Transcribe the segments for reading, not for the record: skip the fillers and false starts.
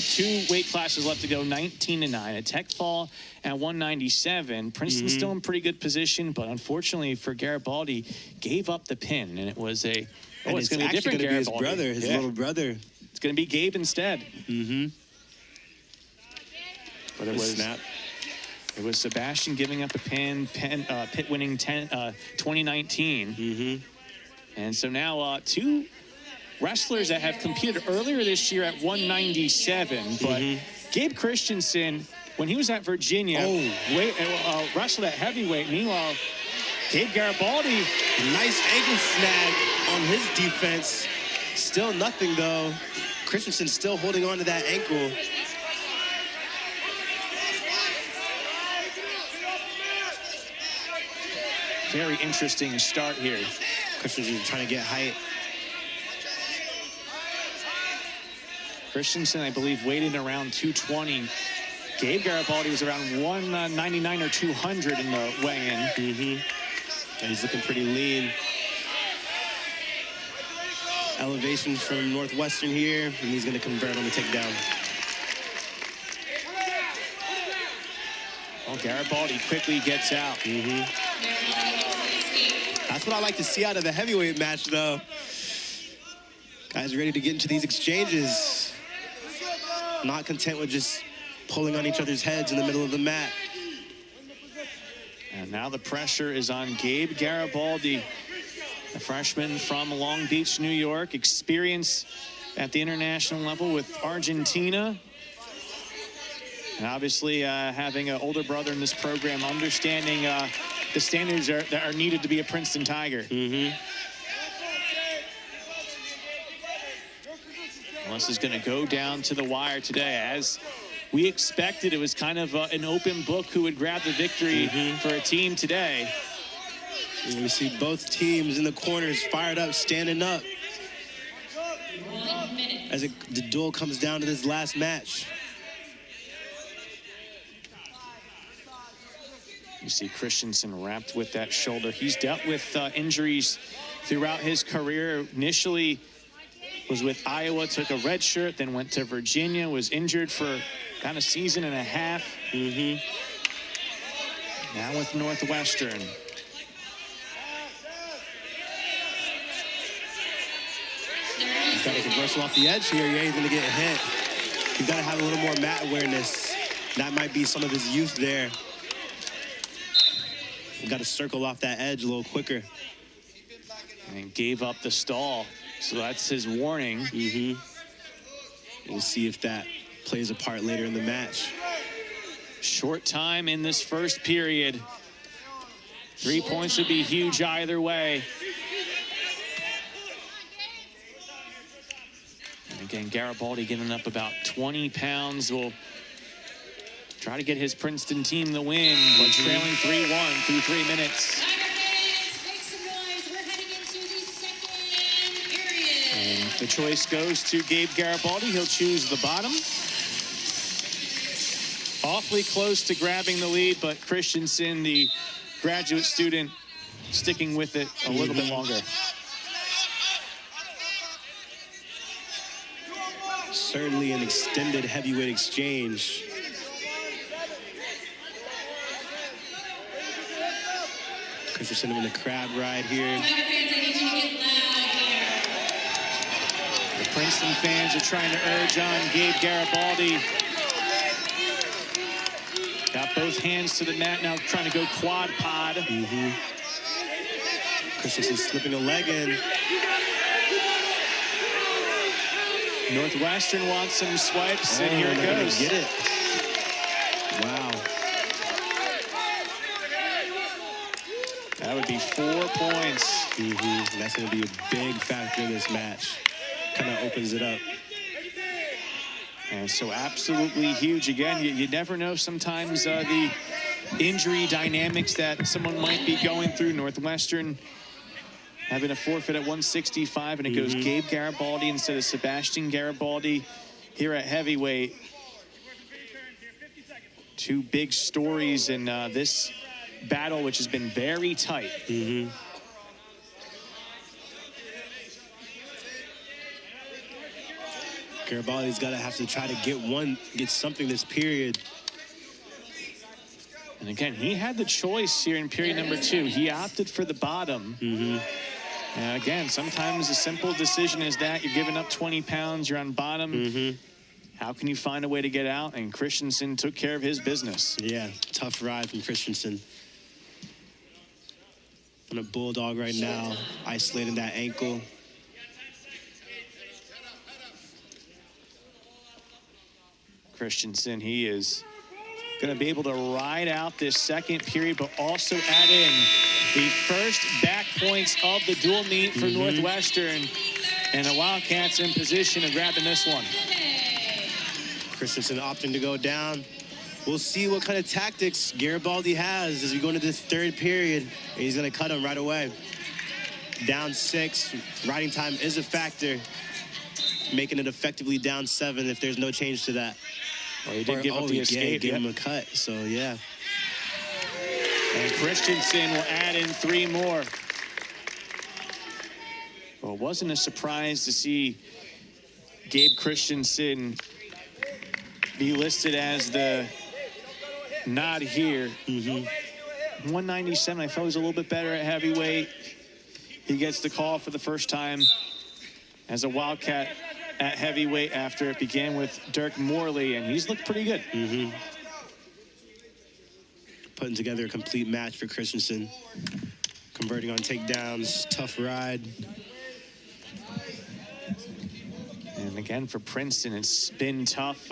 2 weight classes left to go, 19-9. A tech fall at 197. Princeton still in pretty good position, but unfortunately for Garibaldi, gave up the pin, and it was a. Oh, it's going to be a different Garibaldi. His brother, his little brother. It's going to be Gabe instead. But it was snap. It was Sebastian giving up a pin, pit winning 2019. And so now 2 wrestlers that have competed earlier this year at 197, but Gabe Christenson, when he was at Virginia, wrestled at heavyweight. Meanwhile, Gabe Garibaldi, nice ankle snag on his defense. Still nothing though. Christensen still holding on to that ankle. Very interesting start here. Christensen trying to get height. Christensen, I believe, weighed in around 220. Gabe Garibaldi was around 199 or 200 in the weigh-in. And he's looking pretty lean. Elevation from Northwestern here, and he's going to convert on the takedown. Well, Garibaldi quickly gets out. That's what I like to see out of the heavyweight match, though. Guys ready to get into these exchanges. Not content with just pulling on each other's heads in the middle of the mat. And now the pressure is on Gabe Garibaldi, a freshman from Long Beach, New York, experience at the international level with Argentina. And obviously having an older brother in this program, understanding the standards that are needed to be a Princeton Tiger. Well, this is going to go down to the wire today. As we expected, it was kind of an open book who would grab the victory for a team today. And we see both teams in the corners fired up, standing up. As the duel comes down to this last match. You see Christensen wrapped with that shoulder. He's dealt with injuries throughout his career. Initially was with Iowa, took a red shirt, then went to Virginia, was injured for about a season and a half. Now with Northwestern. You've got to reversal off the edge here. You ain't going to get hit. You've got to have a little more mat awareness. That might be some of his youth there. You've got to circle off that edge a little quicker. And gave up the stall. So that's his warning. We'll see if that plays a part later in the match. Short time in this first period. 3 points would be huge either way. And again, Garibaldi giving up about 20 pounds. Will try to get his Princeton team the win, but trailing 3-1 through 3 minutes. And the choice goes to Gabe Garibaldi. He'll choose the bottom. Awfully close to grabbing the lead, but Christensen, the graduate student, sticking with it a little bit longer. Certainly an extended heavyweight exchange. Christensen in the crab ride here. The Princeton fans are trying to urge on Gabe Garibaldi. Got both hands to the mat now, trying to go quad pod. Christensen slipping a leg in. Northwestern wants some swipes, and here it goes. Get it. Wow. That would be 4 points. That's going to be a big factor in this match. Kind of opens it up. And so absolutely huge. Again, you never know sometimes the injury dynamics that someone might be going through. Northwestern having a forfeit at 165, and it goes Gabe Garibaldi instead of Sebastian Garibaldi here at heavyweight. 2 big stories in this battle, which has been very tight. Garibaldi's got to have to try to get something this period. And again, he had the choice here in period number 2. He opted for the bottom. And again, sometimes a simple decision is that you're giving up 20 pounds, you're on bottom. How can you find a way to get out? And Christenson took care of his business. Yeah, tough ride from Christenson. On a bulldog right now, isolating that ankle. Christenson, he is going to be able to ride out this second period, but also add in the first back points of the dual meet for Northwestern. And the Wildcats in position of grabbing this one. Christenson opting to go down. We'll see what kind of tactics Garibaldi has as we go into this third period. And he's going to cut him right away. Down 6. Riding time is a factor. Making it effectively down 7 if there's no change to that. Well, he did give up the escape. Give him a cut, so yeah. And Christenson will add in 3 more. Well, it wasn't a surprise to see Gabe Christenson be listed as the nod here. 197, I felt he was a little bit better at heavyweight. He gets the call for the first time as a Wildcat at heavyweight after it began with Dirk Morley, and he's looked pretty good. Putting together a complete match for Christenson. Converting on takedowns, tough ride. And again, for Princeton, it's been tough.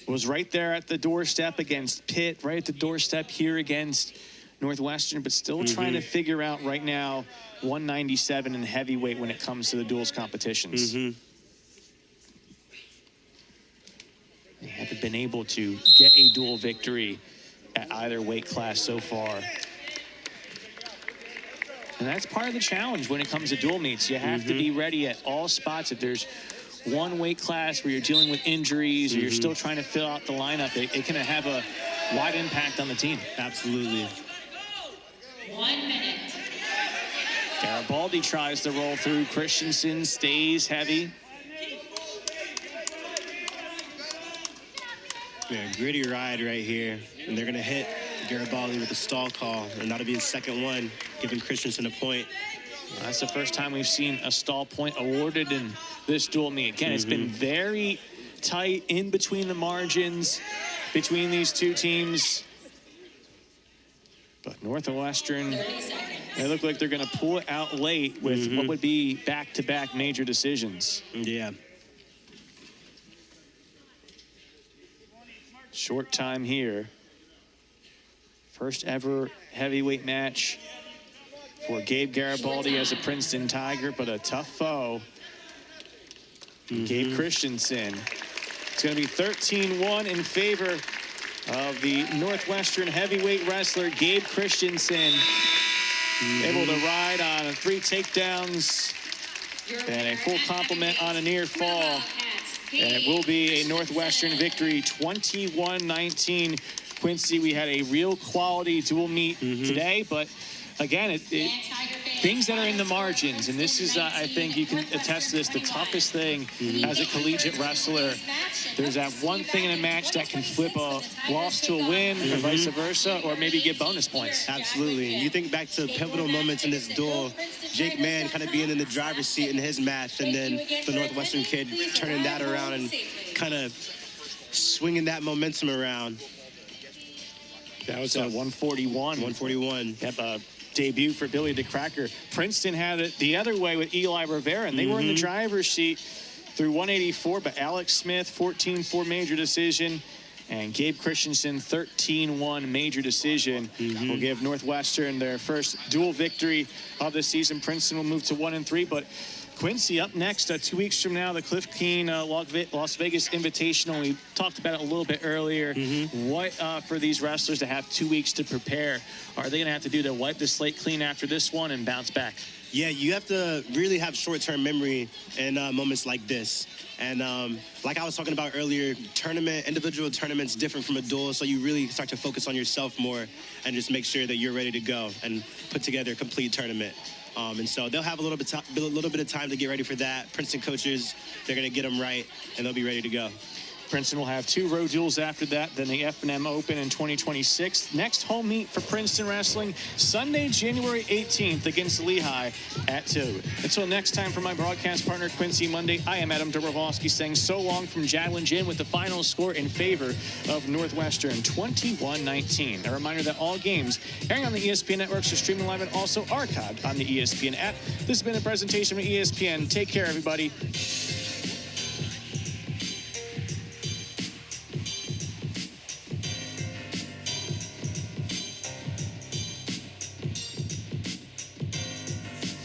Was right there at the doorstep against Pitt, right at the doorstep here against Northwestern, but still trying to figure out right now 197 and heavyweight when it comes to the duals competitions. They haven't been able to get a dual victory at either weight class so far. And that's part of the challenge when it comes to dual meets. You have to be ready at all spots. If there's one weight class where you're dealing with injuries or you're still trying to fill out the lineup, it can have a wide impact on the team. Absolutely. 1 minute. Garibaldi tries to roll through. Christenson stays heavy. Yeah, gritty ride right here. And they're going to hit Garibaldi with a stall call. And that'll be the second one, giving Christenson a point. Well, that's the first time we've seen a stall point awarded in this dual meet. Again, it's been very tight in between the margins between these two teams. But Northwestern, they look like they're going to pull it out late with what would be back-to-back major decisions. Yeah. Short time here. First ever heavyweight match for Gabe Garibaldi as a Princeton Tiger, but a tough foe. Gabe Christenson. It's going to be 13-1 in favor of the Northwestern heavyweight wrestler, Gabe Christenson. Able to ride on 3 takedowns and a full complement on a near fall. And it will be a Northwestern victory, 21-19. Quincy, we had a real quality dual meet today, but again, things that are in the margins, and this is, I think you can attest to this, the toughest thing as a collegiate wrestler. There's that one thing in a match that can flip a loss to a win, or vice versa, or maybe get bonus points. Absolutely. You think back to pivotal moments in this duel, Jake Mann kind of being in the driver's seat in his match, and then the Northwestern kid turning that around and kind of swinging that momentum around. That was at 141. 141. Yep, debut for Billy the Cracker. Princeton had it the other way with Eli Rivera, and they were in the driver's seat through 184, but Alex Smith, 14-4 major decision, and Gabe Christenson, 13-1 major decision will give Northwestern their first dual victory of the season. Princeton will move to 1-3, but Quincy, up next, 2 weeks from now, the Cliff Keen Las Vegas Invitational. We talked about it a little bit earlier. What for these wrestlers to have 2 weeks to prepare? Are they going to have to do to wipe the slate clean after this one and bounce back? Yeah, you have to really have short-term memory in moments like this. And like I was talking about earlier, individual tournaments different from a duel, so you really start to focus on yourself more and just make sure that you're ready to go and put together a complete tournament. And so they'll have a little bit of time to get ready for that. Princeton coaches, they're going to get them right, and they'll be ready to go. Princeton will have 2 road duels after that, then the F&M Open in 2026. Next home meet for Princeton Wrestling, Sunday, January 18th against Lehigh at 2. Until next time, for my broadcast partner, Quincy Monday, I am Adam Dobrovolsky saying so long from Javelin Gym with the final score in favor of Northwestern, 21-19. A reminder that all games airing on the ESPN networks are streaming live and also archived on the ESPN app. This has been a presentation from ESPN. Take care, everybody.